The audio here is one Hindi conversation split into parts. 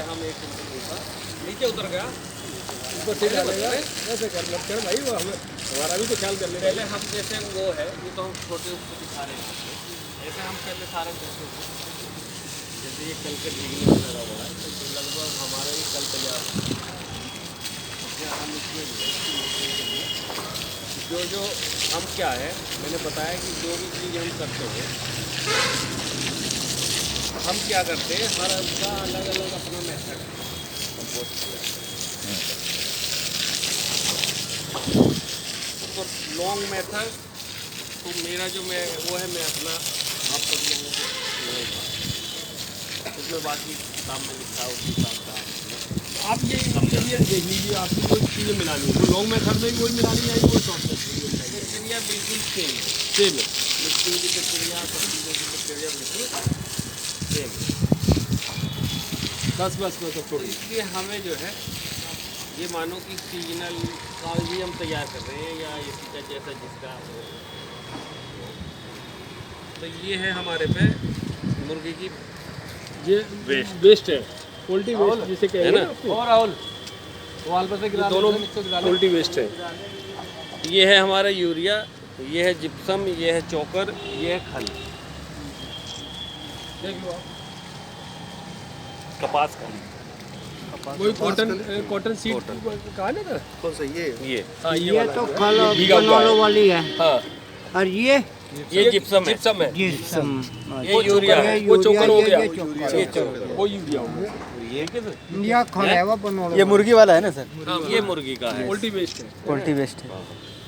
हम एक नीचे उतर गया ऊपर से डालेगा ऐसे कर भाई, वो हमारा भी तो ख्याल कर ले। पहले हम जैसे वो है ये तो हम छोटे उसको दिखा रहे हैं, ऐसे हम पहले सारे जैसे ये कल के भीगने में लगा हुआ है तो लगभग हमारा ही कल तैयार हम इसमें जो हम क्या है मैंने बताया कि जो भी चीज़ हम करते हैं हम क्या करते हैं, हर उसका अलग अलग अपना मेथड है कंपोस्ट किया। तो लॉन्ग मेथड तो मेरा जो मैं वो है मैं अपना आप सब लोगों को उसमें बाकी किताब में लिखा है उस हिसाब का आप ये देख लीजिए। आपकी कोई चीज़ें मिलानी है तो लॉन्ग मेथड में कोई मिलानी है, वो शॉर्ट प्रक्रिया बिल्कुल सेम है। मिक्सिंग की प्रक्रिया, सब चीज़ों की प्रक्रिया बिल्कुल सेम। बस तो छोड़। इसलिए हमें जो है ये मानो कि सीजनल कागजी हम तैयार कर रहे हैं या इसी का जैसा जिसका तो ये है हमारे पे मुर्गी की ये वेस्ट है, पोल्ट्री वेस्ट जिसे कहते हैं ना। और राहुल दोनों पोल्ट्री वेस्ट है। ये है हमारा यूरिया, ये है जिप्सम, ये है चोकर, ये है खल। देख लो आप कपास का वही कॉटन सीड कहा ना था कौन सा ये ये तो खल वाली है। हाँ और ये जिप्सम है। ये यूरिया है, वो चोकर हो गया, वो यूरिया हो गया। ये खल है वो बनोला। ये मुर्गी वाला है ना सर? हाँ ये मुर्गी का है, पोल्ट्री वेस्ट है। पोल्ट्री वेस्ट है।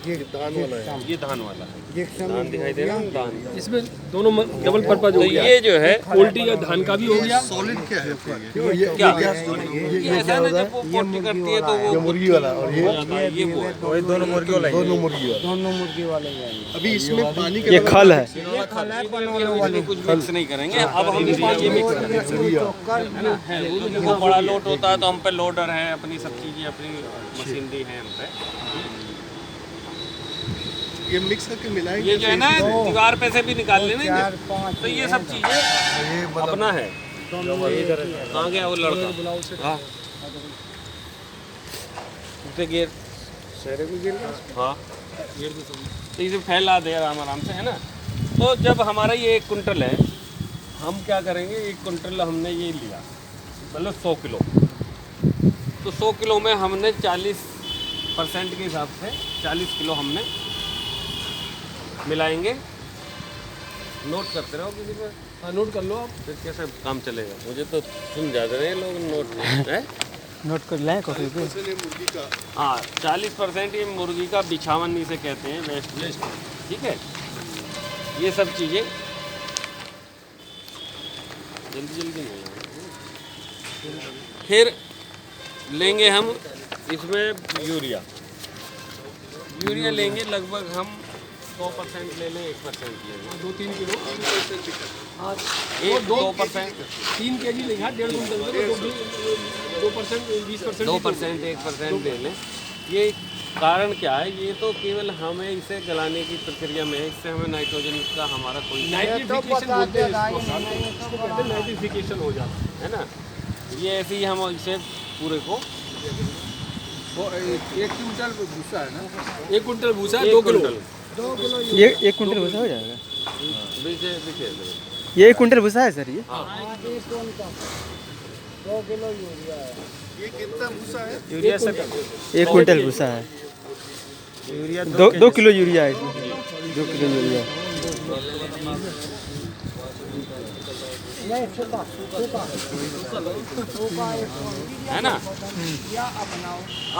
ये धान वाला है, ये धान वाला है। धान दिखाई दे रहा है, धान इसमें दोनों डबल पर्पज हो गया। ये जो है पोल्ट्री का धान का भी हो गया। सॉलिड क्या है क्या ये ऐसा ना जब वो पोल्ट्री करती है तो वो मुर्गी वाला और ये वो दोनों मुर्गी वाला, दोनों मुर्गी वाले। अभी इसमें पानी ये खल है, कुछ मिक्स नहीं करेंगे। अब हम ये मिक्स करेंगे। वो बड़ा लोड होता है तो हम पे लोडर है, अपनी सब चीजें अपनी मशीनरी है हम पे। ये मिक्स करके मिलाएंगे। ये जो है ना दीवार पे से भी निकाल लेंगे तो ये सब चीजें अपना है। कहाँ गया वो लड़का? हाँ गेर हाँ तो इसे फैला दे आराम से है ना। तो जब हमारा ये 1 कुंटल है हम क्या करेंगे, 1 कुंटल हमने ये लिया मतलब 100 किलो, तो 100 किलो में हमने 40% के हिसाब से 40 किलो हमने मिलाएंगे। नोट करते रहो किसी पर। हाँ नोट कर लो आप, फिर कैसे काम चलेगा। मुझे तो सुन जा रहे हैं लोग नोट है नोट कर लें कॉफी पे। हाँ 40% ये मुर्गी का बिछावन इसे कहते हैं, वेस्ट। ठीक है ये सब चीज़ें जल्दी नहीं। फिर लेंगे हम इसमें यूरिया लेंगे लगभग हम 100% ले लें, 1% ले लें, 2-3 किलो। हाँ 2%, 3 kg लेंगे, 1.5 कुंटल में 2%, 20%, 2%, 1% ले लें। ये कारण क्या है, ये तो केवल हमें इसे गलाने की प्रक्रिया में है, इससे हमें नाइट्रोजन का हमारा कोई नाइट्रिफिकेशन हो जाता है ना। ये ऐसे ही हम इसे पूरे को 1 कुंटल भूसा है ना, 1 कुंटल भूसा 2 किलो ये 1 कुंटल भूसा हो जाएगा। ये 1 कुंटल भूसा है सर ये? हाँ 2 किलो यूरिया है। ये कितना भूसा है? यूरिया सर 1 कुंटल भूसा है। यूरिया 2 किलो यूरिया है इसमें, 2 किलो यूरिया है ना।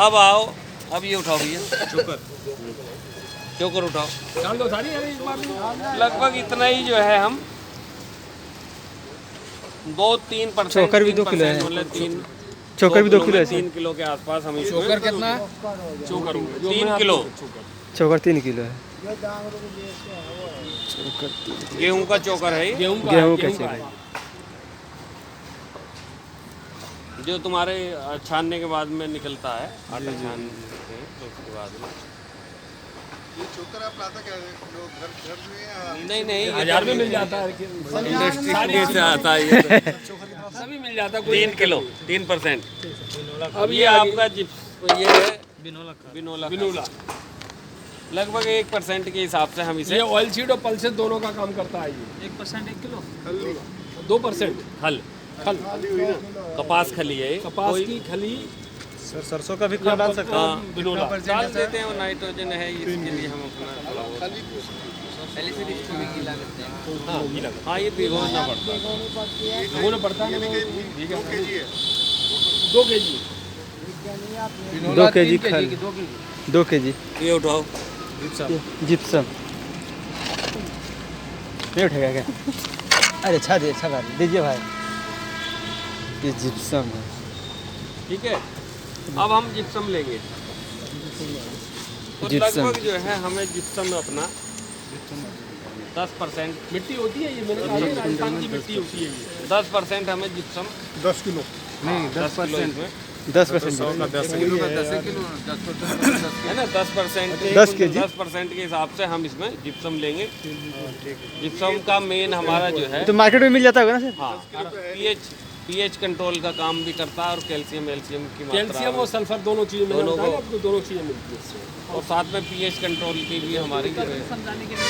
अब आओ, अब ये उठाओ भैया चोकर उठाओ, लगभग इतना ही जो है हम 2-3% चोकर भी 2 किलो है, चोकर भी 2 किलो है, 3 किलो के आसपास हम। चोकर कितना है? चोकर 3 किलो, चोकर 3 किलो है। गेहूं का चोकर है, गेहूं का चोकर जो तुम्हारे छानने के बाद में निकलता है, आटा छानते हैं तो उसके बाद में। ये चोकर आप लाता क्या जो घर में या नहीं 1000 में मिल जाता है। इंडस्ट्री से आता है ये सभी मिल जाता है। 3 किलो 3%। अब ये आपका ये है बिनोला लगभग 1% के हिसाब से हम इसे। ये ऑयल सीड और पल्सेस दोनों का काम करता है। ये 1% 1 किलो 2% खल खल, कपास खली है ये। कपास की खली। सर सरसों का भी खाद डाल सकते हैं। हाँ बिनोला डाल देते हैं, नाइट्रोजन है इसके लिए हम अपना थोड़ा बहुत। पहले से इसको भी गीला करते हैं। हाँ गीला हाँ ये भिगोना पड़ता है। भिगोना पड़ता है। 2 केजी खल 2 केजी ये उठाओ जिप्सम नहीं उठेगा क्या? अरे अच्छा बात दीजिए भाई, ये जिप्सम है। ठीक है। अब हम जिप्सम लेंगे तो जिप्सम। लगभग जो है हमें जिप्सम में अपना 10% मिट्टी होती है। ये मैंने कहा है, राजस्थान की मिट्टी होती है ये। 10% हमें जिप्सम 10 किलो नहीं 10% में 10% है ना 10% 10 केजी 10% के हिसाब से हम इसमें जिप्सम लेंगे। जिप्सम का मेन हमारा जो है तो मार्केट में मिल जाता होगा ना सर? हाँ पीएच कंट्रोल का काम भी करता है और कैल्शियम की मात्रा कैल्शियम और सल्फर दोनों चीजें मैंने दोनों बताया आपको, दोनों चीजें मिलती है इससे। और साथ में पीएच कंट्रोल की भी हमारी जो है समझाने के लिए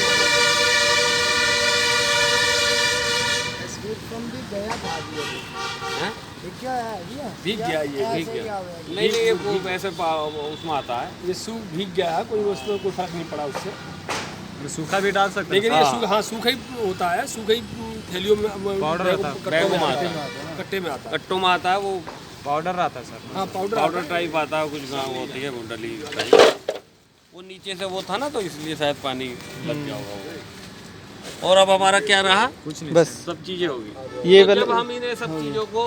हैं? भीग गया ये। भीग गया नहीं ये वो वैसे उसमें आता है। ये सूख भीग गया है, कोई उसमें कोई फर्क नहीं पड़ा उससे। सूखा भी डाल सकते लेकिन ये सूखा, हाँ सूखा ही होता है। सूखा ही थैलियों में पाउडर रहता है। कट्टों में आता है। कट्टे में आता है। कट्टों में आता है वो पाउडर आता है सर। हाँ पाउडर टाइप आता है, कुछ गाँव होती है वो डली टाइप। वो नीचे से वो था ना तो इसलिए शायद पानी लग गया होगा वो। और अब हमारा क्या रहा? कुछ नहीं बस सब चीज़ें होगी। ये तो जब हम इन्हें सब चीज़ों को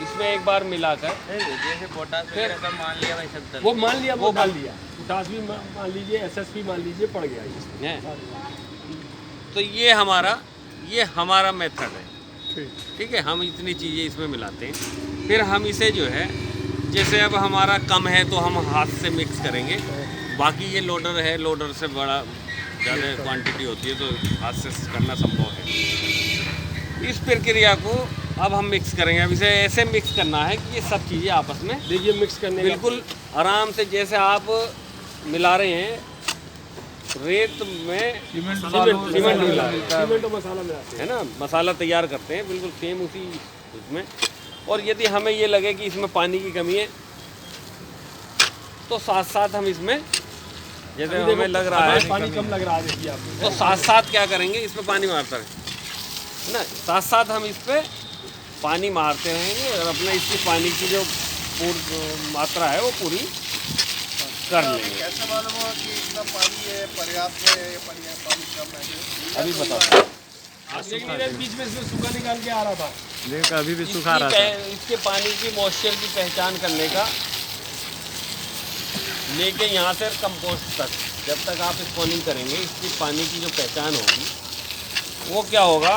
इसमें एक बार मिलाकर जैसे पोटास वगैरह का मान लिया भाई सब वो मान लिया, वो डाल दिया। पोटास भी मान लीजिए, एसएस भी मान लीजिए, पड़ गया इसमें। है तो ये हमारा मेथड है। ठीक है। हम इतनी चीज़ें इसमें मिलाते हैं, फिर हम इसे जो है जैसे अब हमारा कम है तो हम हाथ से मिक्स करेंगे। बाकी ये लोडर है, लोडर से बड़ा ज़्यादा क्वांटिटी होती है तो हाथ से करना संभव है। इस प्रक्रिया को अब हम मिक्स करेंगे। अब इसे ऐसे मिक्स करना है कि ये सब चीज़ें आपस में देखिए मिक्स करने बिल्कुल आराम से, जैसे आप मिला रहे हैं रेत में सीमेंट मिला रहे हैं, सीमेंट और मसाला मिलाते है ना, मसाला तैयार करते हैं बिल्कुल सेम उसी उसमें। और यदि हमें ये लगे कि इसमें पानी की कमी है तो साथ साथ हम इसमें जैसे हमें लग रहा है पानी कम लग रहा है, देखिए आप, तो साथ साथ क्या करेंगे इसमें पानी मारते रहें ना, साथ साथ हम इस पर पानी मारते रहेंगे और अपना इसकी पानी की जो मात्रा है वो पूरी कर लेंगे। कैसे मालूम होगा कि इतना पानी है, पर्याप्त है या पानी कम है? अभी बताओ। लेकिन बीच में इसमें सूखा निकाल के आ रहा था। देखो अभी भी सूखा रहा था। इसके पानी की मॉइस्चर की पहचान करने का लेके यहाँ से कंपोस्ट तक, जब तक आप इसको नहीं करेंगे इसकी पानी की जो पहचान होगी वो क्या होगा,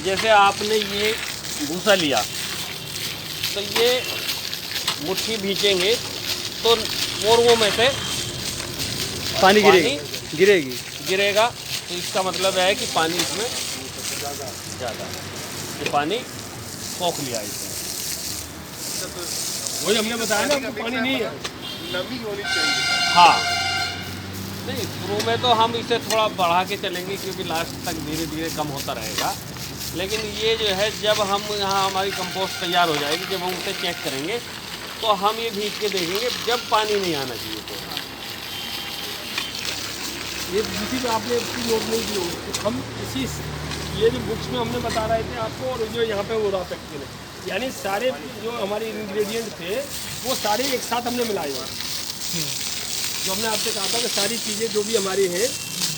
जैसे आपने ये भूसा लिया तो ये मुट्ठी भींचेंगे तो वो में से पानी गिरेगी गिरेगा, तो इसका मतलब है कि पानी इसमें ज़्यादा, ये पानी सोख लिया इसमें। वही हमने बताया ना, आपको पानी नहीं है, नमी होनी चाहिए। हाँ नहीं, शुरू में तो हम इसे थोड़ा बढ़ा के चलेंगे क्योंकि लास्ट तक धीरे धीरे कम होता रहेगा। लेकिन ये जो है जब हम यहाँ हमारी कंपोस्ट तैयार हो जाएगी, जब हम उसे चेक करेंगे तो हम ये भीग के देखेंगे जब पानी नहीं आना चाहिए तो ये किसी भी आपने इसकी नोट नहीं की होगी। तो हम इसी ये जो बुक्स में हमने बता रहे थे आपको, और जो यहाँ पे वो रहा फैक्ट्री में, यानी सारे जो हमारे इंग्रेडिएंट थे वो सारे एक साथ हमने मिलाए हुए हैं। जो हमने आपसे कहा था कि सारी चीज़ें जो भी हमारी हैं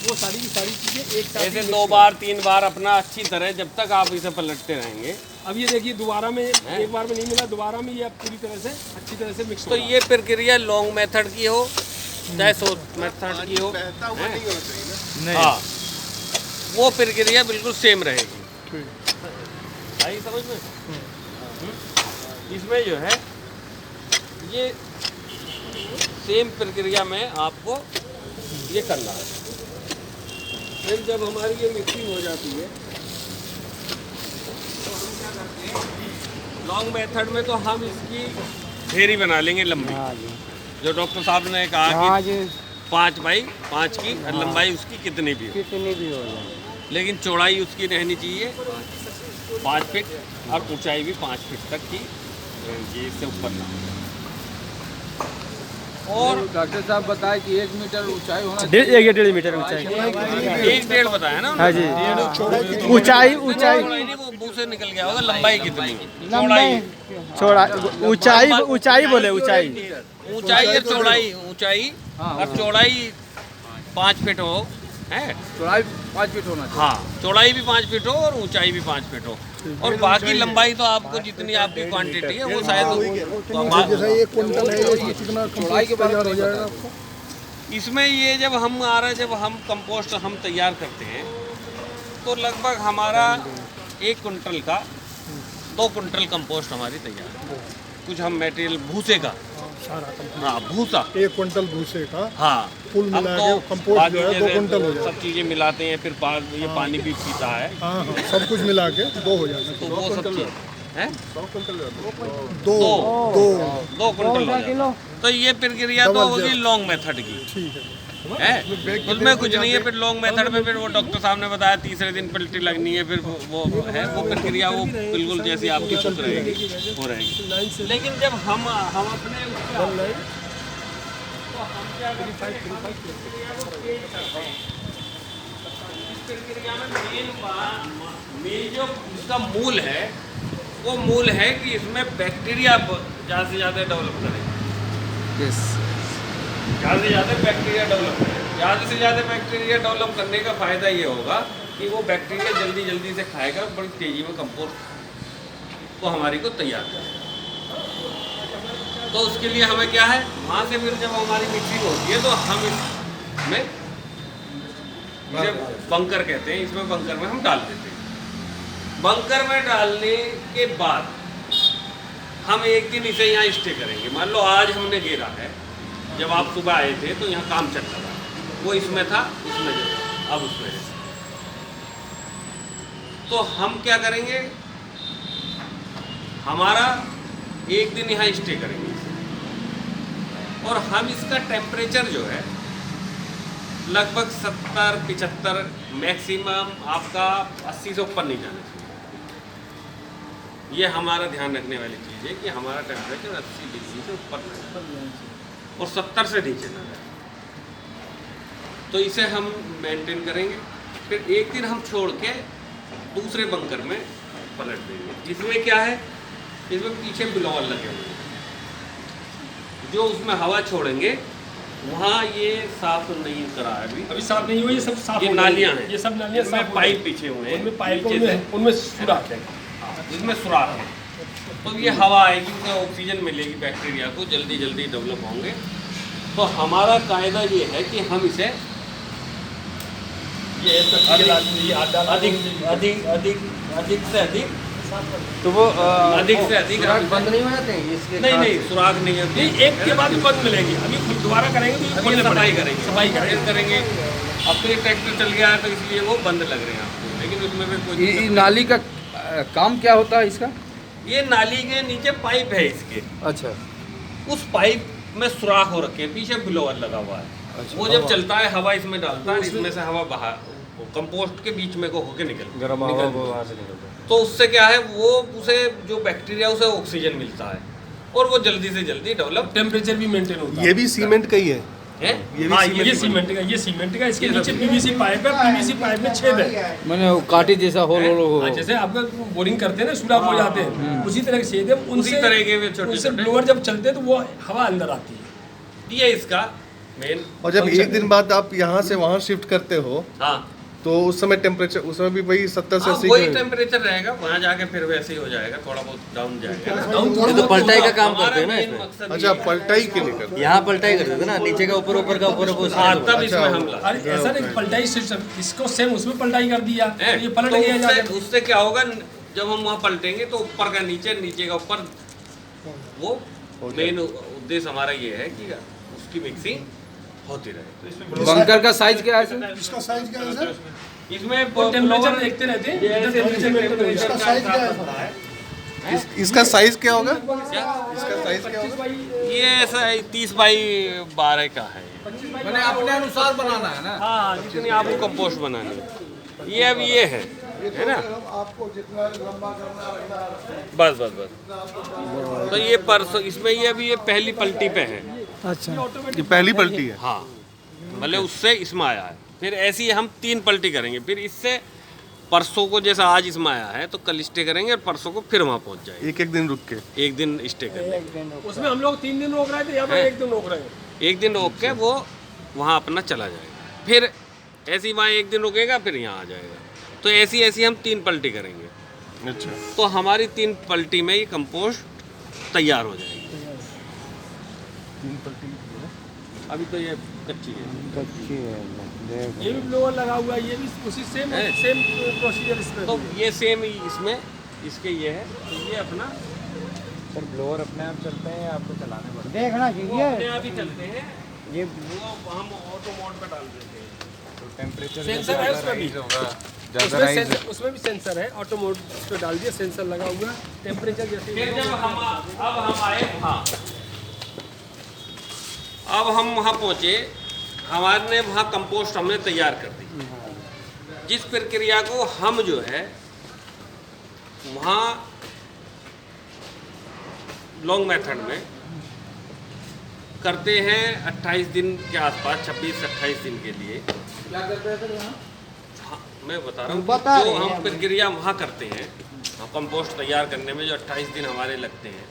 वो सारी की सारी चीज़ें एक साथ ऐसे 2 बार 3 बार अपना अच्छी तरह जब तक आप इसे पलटते रहेंगे। अब ये देखिए दोबारा में एक बार में नहीं मिला, दोबारा में ये अब पूरी तरह से अच्छी तरह से मिक्स तो ये प्रक्रिया लॉन्ग मेथड की हो चाहे शॉर्ट मेथड की हो, बहता हुआ नहीं होना चाहिए ना। हाँ वो प्रक्रिया बिल्कुल सेम रहेगी। आई समझ में? इसमें जो है ये सेम प्रक्रिया में आपको ये करना है। फिर जब हमारी ये मिक्सिंग हो जाती है तो हम क्या करते हैं, लॉन्ग मेथड में तो हम इसकी ढेरी बना लेंगे लंबी, जो डॉक्टर साहब ने कहा कि 5 बाई 5 की और लंबाई उसकी कितनी भी हो जाए, लेकिन चौड़ाई उसकी रहनी चाहिए 5 फीट और ऊंचाई भी 5 फीट तक की रहनी चाहिए, इससे ऊपर ना। और डॉक्टर साहब बताए कि 1 मीटर ऊंचाई होना, 1.5 मीटर ऊंचाई, 1.5 बताया ना। हाँ जी। ऊंचाई नहीं, वो मुंह से निकल गया होगा। लंबाई कितनी, चौड़ाई, छोड़ा, ऊंचाई बोले, ऊंचाई और चौड़ाई, ऊंचाई और चौड़ाई 5 फीट हो, है चौड़ाई 5 फीट होना चाहिए। हाँ, चौड़ाई भी 5 फीट हो और ऊंचाई भी 5 फीट हो, और बाकी लंबाई तो आपको जितनी आपकी क्वांटिटी है वो शायद जैसा ये क्विंटल है, ये कितना चौड़ाई के बारे में हो जाएगा आपको। इसमें ये जब हम कंपोस्ट हम तैयार करते हैं तो लगभग हमारा 1 कुंटल का 2 कुंटल कंपोस्ट हमारी तैयार है। कुछ हम मटेरियल भूसे का, हाँ भूसा, 1 क्विंटल भूसे का, हाँ फुल हम मिला तो के कंपोस्ट जो है 2 कुंटल हो जाएगा। सब चीज़ें मिलाते हैं, फिर ये पानी भी पीता है, हाँ, सब कुछ मिला के 2 हो जाएगा। तो वो सब चीज़ है 2 कुंटल तो ये प्रक्रिया तो होगी लॉन्ग मेथड की, है उसमें कुछ नहीं है। फिर लॉन्ग मेथड में फिर वो डॉक्टर साहब ने बताया तीसरे दिन पलटी लगनी है, फिर वो है वो प्रक्रिया वो बिल्कुल जैसी आपकी खुद रहेगी हो रहेगी। लेकिन जब हम अपने तो हम क्या करते हैं, इस प्रक्रिया में मेन जो इसका मूल है वो मूल है कि इसमें बैक्टीरिया ज़्यादा से ज़्यादा डेवलप करें, ज़्यादा से ज़्यादा बैक्टीरिया डेवलप करें। ज़्यादा से ज़्यादा बैक्टीरिया डेवलप करने का फ़ायदा ये होगा कि वो बैक्टीरिया जल्दी जल्दी से खाएगा, बड़ी तेज़ी में कंपोस्ट को हमारी को तैयार करेगा। तो उसके लिए हमें क्या है, वहाँ से फिर जब हमारी मिक्सिंग होती है तो हम इसमें इसे बंकर कहते हैं, इसमें बंकर में हम डाल देते हैं। बंकर में डालने के बाद हम एक दिन इसे यहाँ स्टे करेंगे। मान लो आज हमने घेरा है, जब आप सुबह आए थे तो यहाँ काम चल रहा था, वो इसमें था, इसमें जो अब उसमें है। तो हम क्या करेंगे, हमारा एक दिन यहाँ स्टे करेंगे और हम इसका टेम्परेचर जो है लगभग 70-75, मैक्सिमम आपका 80 से ऊपर नहीं जाना चाहिए। ये हमारा ध्यान रखने वाली चीज़ है कि हमारा टेम्परेचर 80 डिग्री से ऊपर ना जाए और 70 से नीचे ना जाए। तो इसे हम मेंटेन करेंगे। फिर एक दिन हम छोड़ के दूसरे बंकर में पलट देंगे, जिसमें क्या है, इसमें पीछे ब्लोअर लगे हुए हैं, जो उसमें हवा छोड़ेंगे। वहाँ ये साफ नहीं करा है, अभी साफ नहीं हुआ, ये सब साफ, ये नालियाँ हैं, ये सब नालियाँ साफ, पाइप पीछे हुए हैं, उनमें पाइप, उनमें सुराख है, इसमें सुराख है। तो ये हवा आएगी, उसमें ऑक्सीजन मिलेगी, बैक्टीरिया को जल्दी जल्दी डेवलप होंगे। तो हमारा कायदा ये है कि हम इसे अधिक से अधिक, तो वो अधिक से अधिक बंद नहीं हो जाते हैं इसके? नहीं, सुराख नहीं होती, एक के बाद बंद मिलेगी। अभी दोबारा करेंगे तो सफाई करेंगे। अब तो ये ट्रैक्टर चल गया है तो इसलिए वो बंद लग रहे हैं आपको, लेकिन उसमें भी कोई नाली का काम क्या होता है इसका? ये नाली के नीचे पाइप है इसके, अच्छा, उस पाइप में सुराख हो रखे हैं, पीछे ब्लोअर लगा हुआ है। अच्छा, वो जब चलता है हवा इसमें डालता है, इसमें से हवा बाहर कंपोस्ट के बीच में को होके निकलता है। तो उससे क्या है, वो उसे जो बैक्टीरिया उसे ऑक्सीजन मिलता है और वो जल्दी से जल्दी डेवलप, टेम्परेचर भी मेंटेन होता है। ये भी सीमेंट का ही है, हाँ, ये सीमेंट का, इसके नीचे पीवीसी पाइप है, पीवीसी पाइप में छेद है, मैंने काटी जैसा होल हाँ, जैसे आपका बोरिंग करते हैं ना, सुराख हो जाते हैं, उसी तरह के छेद है। उसी तरह के वे छोटे ब्लोअर जब चलते हैं तो वो हवा अंदर आती है। ये इसका मेन। और जब एक दिन बाद आप यहाँ से वहाँ शिफ्ट करते हो, हाँ, तो उस समय टेम्परेचर, उस समय भी वही 70 से 80 वही टेम्परेचर रहेगा, वहाँ जाके फिर वैसे ही हो जाएगा, थोड़ा बहुत डाउन जाएगा। ये तो पलटाई का काम करते हैं ना इसमें। अच्छा, पलटाई के लिए करते यहाँ पलटाई करते थे ना, नीचे का ऊपर, ऊपर का ऊपर, तब इसमें हमला। अरे ऐसा नहीं, पलटाई सिस्टम इसको सेम उसमें पलटाई कर दिया, ये पलट गया जाके। उससे क्या होगा, जब हम वहाँ पलटेंगे तो ऊपर का नीचे, नीचे का ऊपर वो मेन उद्देश्य हमारा ये है कि उसकी मिक्सिंग होती रहे। तो इसमें बंकर का साइज क्या है सर? इसका साइज क्या है सर? इसमें टेम्परेचर देखते रहते हैं। इसका साइज क्या है? इसका साइज क्या होगा? क्या इसका साइज क्या होगा? ये ऐसा 30 बाई 12 का है। मैंने अपने अनुसार बनाना है ना। हाँ, जितनी आपको कंपोस्ट बनानी है। ये अब ये है ना? आपको जितना लंबा करना है बस बस बस। तो ये परसों इसमें ये अभी ये पहली पलटी पे है। ये पहली पलटी है। हाँ, मतलब उससे इसमें आया है। फिर ऐसी ही हम 3 पलटी करेंगे। फिर इससे परसों को जैसा आज इसमें आया है तो कल स्टे करेंगे और परसों को फिर वहाँ पहुँच जाएंगे। एक दिन रुक के। एक दिन स्टे करेंगे। उसमें हम लोग 3 दिन रोक रहे थे, यहाँ पे 1 दिन रोक रहे हैं। एक दिन रोक के वो वहाँ अपना चला जाएगा। फिर ऐसे ही वहाँ 1 दिन रुकेगा, फिर यहाँ आ जाएगा। तो ऐसी ऐसी हम 3 पलटी करेंगे। अच्छा। तो हमारी 3 पलटी में ये कंपोस्ट तैयार हो जाएगी। 3 पलटी अभी तो ये कच्ची है। ये भी ब्लोअर लगा हुआ है, ये भी उसी सेम प्रोसीजर इसमें। तो ये सेम ही इसमें इसके ये है। तो ये अपना सर ब्लोअर अपने आप चलते हैं या आपको चलाने पड़ते देखना वो चाहिए अपने आप ही चलते हैं। ये वो हम ऑटो मोड पे डाल देते हैं। हैं? तो टेम्परेचर सेंसर है उसमें भी। उसमें भी सेंसर है, ऑटो मोड पे डाल दिया, सेंसर लगा हुआ है, टेम्परेचर जैसे। फिर जब हम आए, हाँ, अब हम वहाँ पहुँचे, हमारे वहाँ कंपोस्ट हमने तैयार कर दी। जिस प्रक्रिया को हम जो है वहाँ लॉन्ग मेथड में करते हैं 28 दिन के आसपास, 26-28 दिन के लिए। क्या करते हैं सर यहाँ? हाँ, मैं बता रहा हूँ बता जो रहे हैं हम प्रक्रिया वहाँ करते हैं कंपोस्ट तैयार करने में, जो 28 दिन हमारे लगते हैं,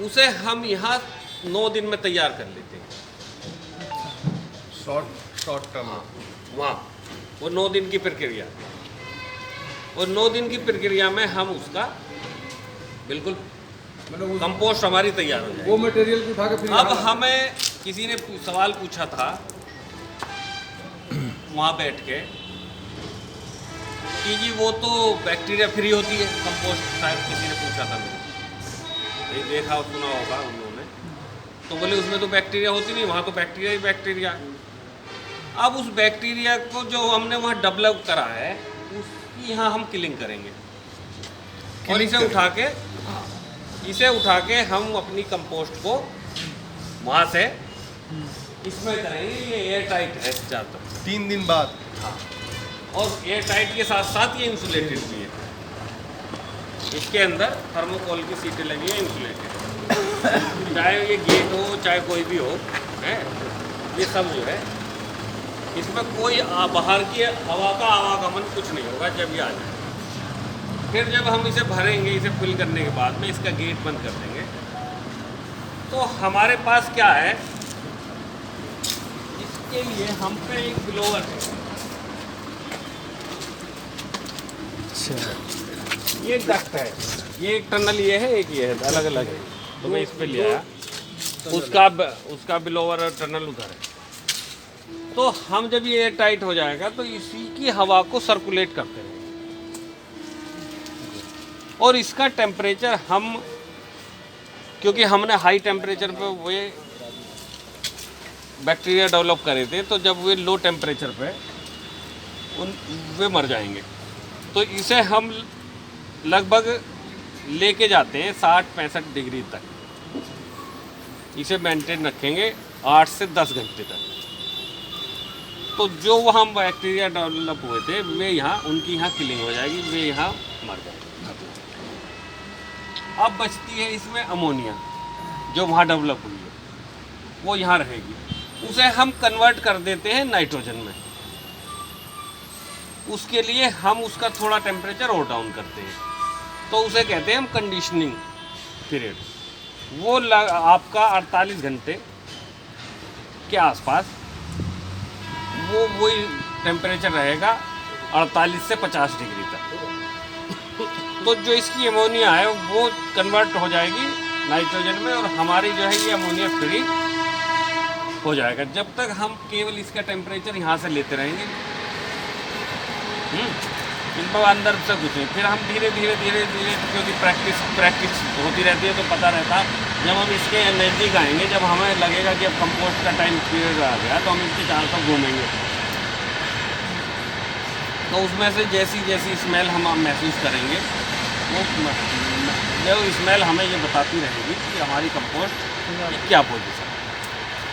उसे हम यहाँ 9 दिन में तैयार कर लेते हैं। Short term. हाँ, वहाँ वो 9 दिन की प्रक्रिया, और 9 दिन की प्रक्रिया में हम उसका बिल्कुल कंपोस्ट हमारी तैयार हो जाएगी। वो मटेरियल को उठा के फिर अब हमें किसी ने सवाल पूछा था वहाँ बैठ के कि जी वो तो बैक्टीरिया फ्री होती है कंपोस्ट, शायद किसी ने पूछा था मुझे, नहीं देखा सुना होगा उन्होंने। तो बोले उसमें तो बैक्टीरिया होती नहीं, वहाँ तो बैक्टीरिया ही बैक्टीरिया है। अब उस बैक्टीरिया को जो हमने वहाँ डेवलप करा है उसकी यहाँ हम किलिंग करेंगे और इसे उठा के हम अपनी कंपोस्ट को वहाँ से इसमें करेंगे। ये एयर टाइट है ज़्यादातर। 3 दिन बाद। हाँ, और एयर टाइट के साथ साथ ये इंसुलेटेड भी है। इसके अंदर थर्मोकोल की सीटें लगी हैं, इंसुलेटेड। चाहे ये गेट हो चाहे कोई भी हो, है ये सब जो है इसमें कोई बाहर की हवा का आवागमन कुछ नहीं होगा जब ये आ जाए। फिर जब हम इसे भरेंगे, इसे फिल करने के बाद में इसका गेट बंद कर देंगे, तो हमारे पास क्या है, इसके लिए हम पे एक ब्लोअर है। ये डक्ट है, ये एक टनल ये है, एक ये है, अलग अलग है। तो मैं इस पे ले आया, उसका ब्लोअर और टनल उधर है। तो हम जब ये एयर टाइट हो जाएगा तो इसी की हवा को सर्कुलेट करते हैं और इसका टेम्परेचर हम, क्योंकि हमने हाई टेम्परेचर पे वे बैक्टीरिया डेवलप करे थे, तो जब वे लो टेम्परेचर पे वे मर जाएंगे। तो इसे हम लगभग लेके जाते हैं 60-65 डिग्री तक, इसे मेंटेन रखेंगे 8 से 10 घंटे तक। तो जो वहाँ बैक्टीरिया डेवलप हुए थे वे यहाँ, उनकी यहाँ किलिंग हो जाएगी, वे यहाँ मर जाएंगे। अब बचती है इसमें अमोनिया जो वहाँ डेवलप हुई है, वो यहाँ रहेगी। उसे हम कन्वर्ट कर देते हैं नाइट्रोजन में। उसके लिए हम उसका थोड़ा टेम्परेचर और डाउन करते हैं, तो उसे कहते हैं हम कंडीशनिंग पीरियड। वो आपका 48 घंटे के आसपास वो वही टेम्परेचर रहेगा, 48 से 50 डिग्री तक। तो जो इसकी अमोनिया है वो कन्वर्ट हो जाएगी नाइट्रोजन में, और हमारी जो है ये अमोनिया फ्री हो जाएगा। जब तक हम केवल इसका टेम्परेचर यहाँ से लेते रहेंगे, इसमें अंदर से घुसे, फिर हम धीरे धीरे क्योंकि प्रैक्टिस होती रहती है तो पता रहता है। जब हम इसके नज़दीक आएंगे, जब हमें लगेगा कि अब कंपोस्ट का टाइम पीरियड आ गया, तो हम इसके चारों तरफ घूमेंगे, तो उसमें से जैसी स्मेल हम महसूस करेंगे, वो जो स्मेल हमें ये बताती रहेगी कि हमारी कंपोस्ट की क्या पोजीशन है।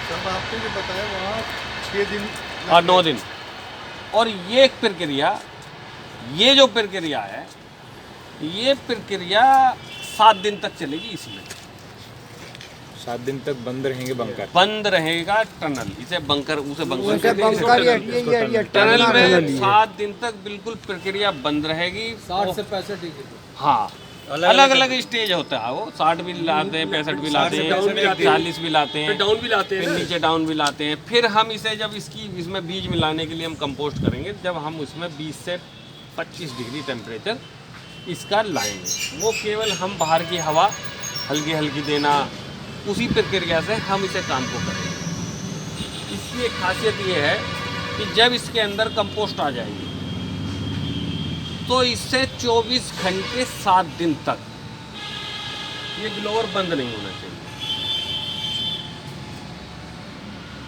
सब आपने जो बताया वहाँ 6 दिन और 9 दिन। और ये एक प्रक्रिया, ये जो प्रक्रिया है, ये प्रक्रिया 7 दिन तक चलेगी। इसमें 7 दिन तक बंद रहेंगे बंकर, बंद रहेगा टनल, इसे बंकर, उसे बंकर उसे बंकर ये टनल में 7 दिन तक बिल्कुल प्रक्रिया बंद रहेगी। 60 से 65 डिग्री। हाँ, अलग अलग स्टेज होता है, वो 60 भी लाते हैं, 65 भी लाते हैं, 40 भी लाते हैं, डाउन भी लाते फिर नीचे डाउन भी लाते हैं। फिर हम इसे जब इसमें बीज मिलाने के लिए हम कंपोस्ट करेंगे, जब हम उसमें 20 से 25 डिग्री टेम्परेचर इसका लाएंगे, वो केवल हम बाहर की हवा हल्की हल्की देना, उसी प्रक्रिया से हम इसे काम को करेंगे। इसकी एक खासियत ये है कि जब इसके अंदर कंपोस्ट आ जाएगी, तो इससे 24 घंटे 7 दिन तक ये ग्लोवर बंद नहीं होना चाहिए,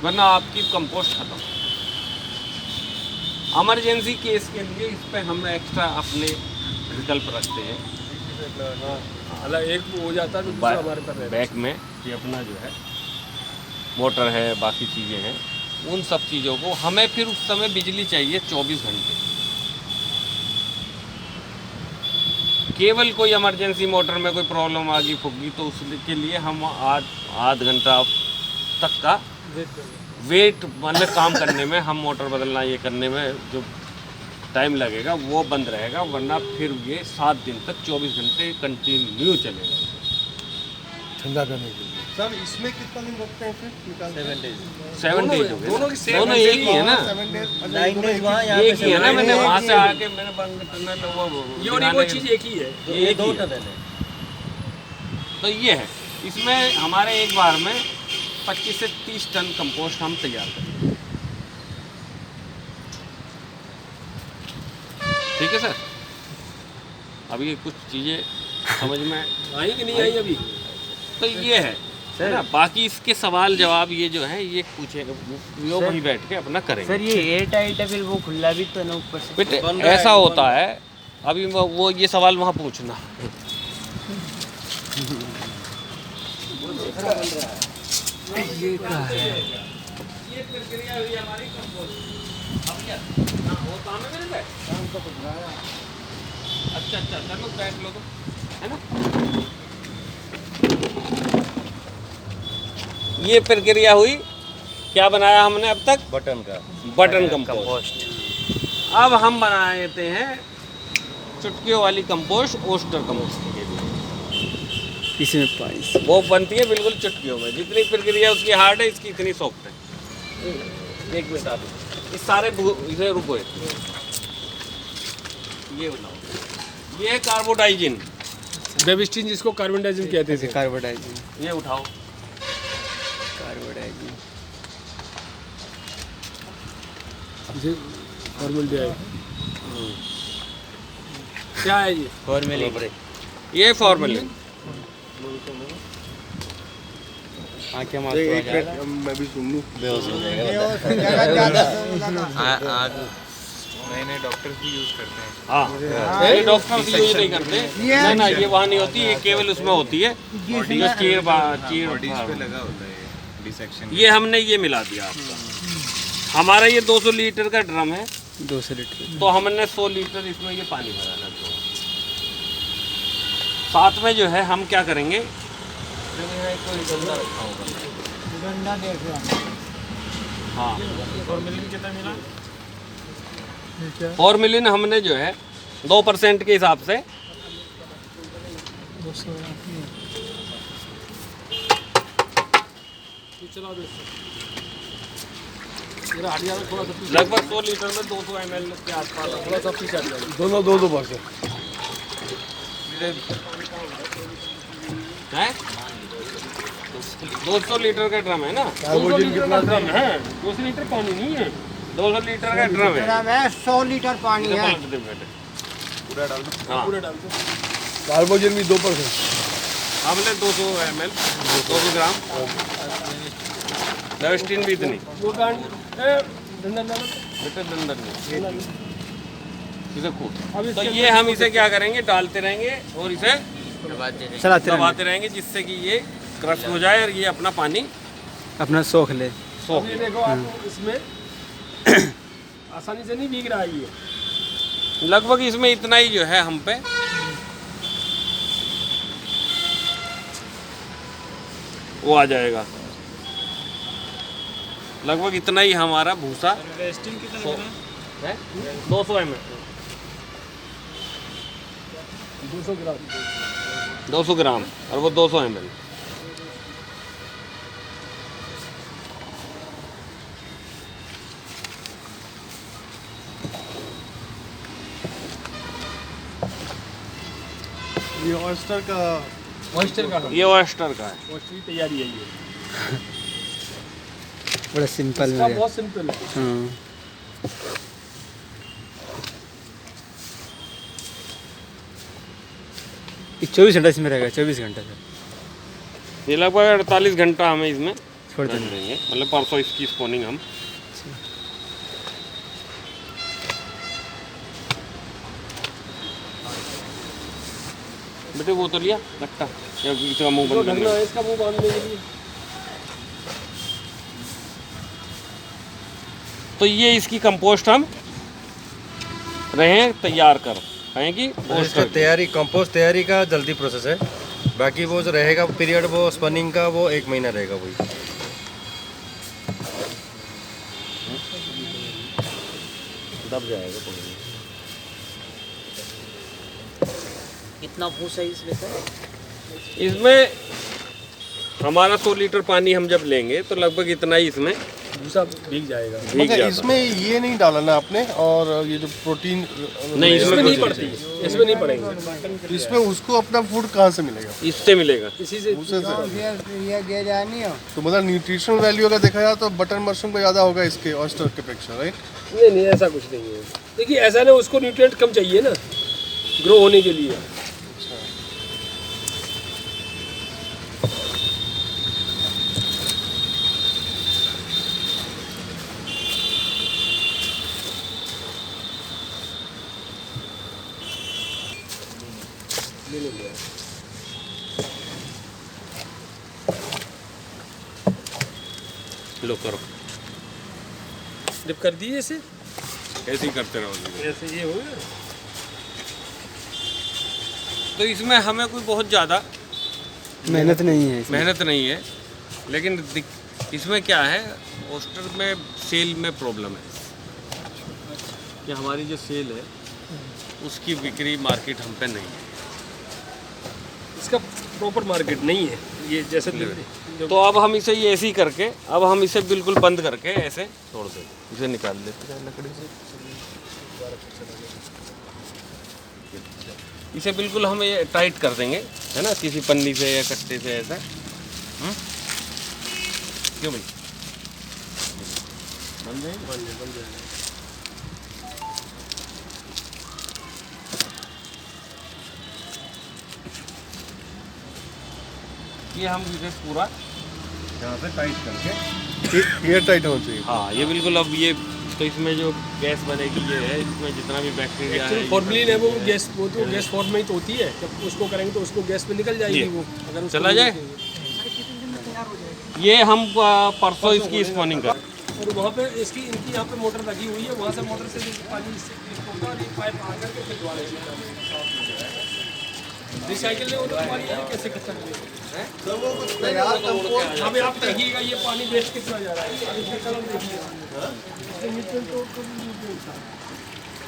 वरना आपकी कंपोस्ट खत्म। इमरजेंसी केस के लिए इस पे हम एक्स्ट्रा अपने विकल्प रखते हैं। अलग एक हो जाता है तो दूसरा हमारे पास रहता है। बैक में ये अपना जो है मोटर है, बाकी चीज़ें हैं, उन सब चीज़ों को हमें फिर उस समय बिजली चाहिए 24 घंटे। केवल कोई इमरजेंसी मोटर में कोई प्रॉब्लम आ गई, फुग्गी, तो उसके लिए हम आध घंटा तक का वेट, मतलब काम करने में, हम मोटर बदलना ये करने में जो टाइम लगेगा वो बंद रहेगा, वरना फिर ये 7 दिन तक 24 घंटे कंटिन्यू चलेगा ठंडा करने के लिए। सर इसमें कितना दिन रखते हैं फिर निकाल? 7 डेज हो गए। दोनों एक ही है ना, 7 डेज 9 डेज वहाँ, यहाँ एक ही है ना। मैंने वहाँ से आके मैंने बंद टनल ये और वो चीज़ एक ही है। ये 2 टनल है। तो ये है, इसमें हमारे एक बार में 25 से 30 टन कंपोस्ट हम तैयार करेंगे। ठीक है सर, अब ये कुछ चीज़ें समझ में आई कि नहीं आई अभी? तो ये है ना। बाकी इसके सवाल जवाब ये जो है ये पूछेंगे, वो वहीं बैठ के अपना करेंगे। सर ये एयर टाइट है, फिर वो खुला भी तो ना ऊपर से? बेटे ऐसा होता है, अभी वो ये सवाल वहाँ पूछना। ये क्या है? ये प्रक्रिया हुई हमारी कंपोस्ट। अब क्या वो काम है मेरे पे? काम तो कुछ रहा है। अच्छा चलो बैठ लो तो, है ना। ये प्रक्रिया हुई, क्या बनाया हमने अब तक? Button compost. अब हम बनाते हैं चुटकियों वाली कंपोस्ट, ओस्टर कंपोस्ट के लिए। इसमें पानी वो बनती है बिल्कुल चुटकियों में। जितनी प्रक्रिया उसकी हार्ड है, इसकी इतनी सॉफ्ट है। एक मिनट आप इस सारे इसे रुको, ये बनाओ। ये कार्बोडाइजिन, बेबिस्टिन जिसको कार्बन डाइऑक्साइड कहते थे। कार्बोडाइजिन। ये उठाओ। कार्बोडाइजिन इसे फॉर्मल क्या है ये? फॉर्मेलिन। ये फॉर्मेलिन। आँखें मार के आ जा रहा है। मैं भी सुन लूँ। नए डॉक्टर्स भी यूज करते हैं। हाँ, ये डॉक्टर यूज नहीं करते ना, ना, ये वहाँ नहीं होती, ये केवल उसमें होती है जो चीर बॉडीज पे लगा होता है डिसेक्शन। ये हमने ये मिला दिया आपका। हमारा ये 200 लीटर का ड्रम है, 200 लीटर। तो हमने 100 लीटर इसमें ये पानी भराना। तो साथ में जो है हम क्या करेंगे, कोई गंदा रखा होगा। हाँ, फॉर्मेलिन हमने जो है 2% के हिसाब से लगभग 100 लीटर में 200 ml के आसपास थोड़ा सा पीछा दोनों 2% है। 200 लीटर का ड्रम है ना, कार्बोजिन कितना ड्रम है, 200 लीटर पानी नहीं है, 200 लीटर का ड्रम है। 100 लीटर पानी है। पूरा डाल दो। हाँ पूरा डाल दो। कार्बोजन भी 2%। आमले 200 ml 200 ग्राम। लेवेस्टिन भी इतनी। वो डंडा डालो। बेटा डंडा नहीं। इसे कूट। अब तो इसके ये हम इसे क्या करेंगे, डालते रहेंगे और इसे चलाते दबाते रहेंगे जिससे कि ये क्रश हो जाए और ये अपना पानी अपना सोख ले। सोख ये ले। देखो आप इसमें आसानी से नहीं भीग रहा है ये। लगभग इसमें इतना ही जो है हम पे वो आ जाएगा। लगभग इतना ही हमारा भूसा है 200 ml 200 ग्राम 200 ग्राम और वो 200 ml। ये ऑयस्टर का मॉइस्चर का ये ऑयस्टर का है। मॉइस्चर की तैयारी है ये। बड़ा सिंपल इसका में। बहुत सिंपल है। हाँ। ये 24 घंटा इसमें रहेगा, 24 घंटा से ये लगभग 48 घंटा हमें इसमें छोड़ रख देंगे। देंगे। मतलब परसों इसकी स्पोनिंग हम बेटे वो तो लिया लगता या किसी का मुंह तो बंद ढकना करना। है इसका मुंह बांधने के लिए। तो ये इसकी कंपोस्ट हम रहे हैं तैयार कर हैं कि इसका तैयारी कंपोस्ट तैयारी का जल्दी प्रोसेस है। बाकी वो जो रहेगा पीरियड वो स्पनिंग का वो 1 महीना रहेगा वही। दब जाएगा थोड़ा। कितना भूसा है इसमें सर? इसमें हमारा 100 लीटर पानी हम जब लेंगे तो लगभग इतना ही इसमें भूसा भीग जाएगा। भीग मगर जाता इसमें ये नहीं डालना आपने, और ये जो प्रोटीन नहीं इसमें नहीं कुछ पड़ती, इसमें नहीं पड़ेंगे। इसमें उसको अपना फूड कहाँ से मिलेगा? इससे मिलेगा। इसी से भूसे से। तो मतलब न्यूट्रिशनल वैल्यू अगर देखा जाए तो बटन मशरूम का ज़्यादा होगा इसके ऑयस्टर के अपेक्षा, राइट? नहीं नहीं ऐसा कुछ नहीं है। देखिए ऐसा ना, उसको न्यूट्रिएंट कम चाहिए ना ग्रो होने के लिए। लो करो डिप कर दीजिए इसे, ऐसे ही करते रहो। ऐसे ये हो गया। तो इसमें हमें कोई बहुत ज़्यादा मेहनत नहीं है इसमें। मेहनत नहीं है, लेकिन इसमें क्या है, ऑयस्टर में सेल में प्रॉब्लम है कि हमारी जो सेल है उसकी बिक्री मार्केट हम पे नहीं है। इसका प्रॉपर मार्केट नहीं है ये, जैसे तो अब हम इसे ये ऐसे ही करके, अब हम इसे बिल्कुल बंद करके ऐसे छोड़ दें, इसे निकाल लेते हैं लकड़ी से। इसे बिल्कुल हम ये टाइट कर देंगे, है ना, किसी पन्नी से या कट्टे से ऐसा। क्यों भाई बंद है? ये हम इसे पूरा यहाँ से टाइट करके एयर टाइट होना चाहिए। हाँ ये बिल्कुल। अब ये तो इसमें जो गैस बनेगी ये है, इसमें जितना भी बैक्टीरिया है फॉर्मलिन है वो गैस, वो तो गैस फॉर्म में ही तो होती है। जब उसको करेंगे तो उसको गैस में निकल जाएगी वो, अगर उसको चला जाए। ये हम परसों इसकी स्पॉनिंग कर। और वहाँ पे इसकी इनकी यहाँ पे मोटर लगी हुई है, वहाँ से मोटर से पानी होगा और ये पाइप आकर के फिर द्वारा रिसाइकिल में पानी कैसे कर सकते हैं? अभी आप देखिएगा ये पानी वेस्ट कितना जा रहा है। अब इसका कलर देखिएगा,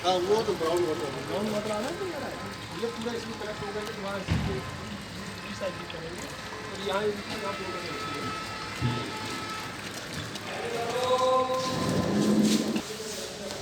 हाँ वो तो ब्राउन वाटर ब्राउन वाटर आ रहा है, ये पूरा इसमें कलेक्ट होगा कि दोबारा रिसाइकिल करेंगे और यहाँ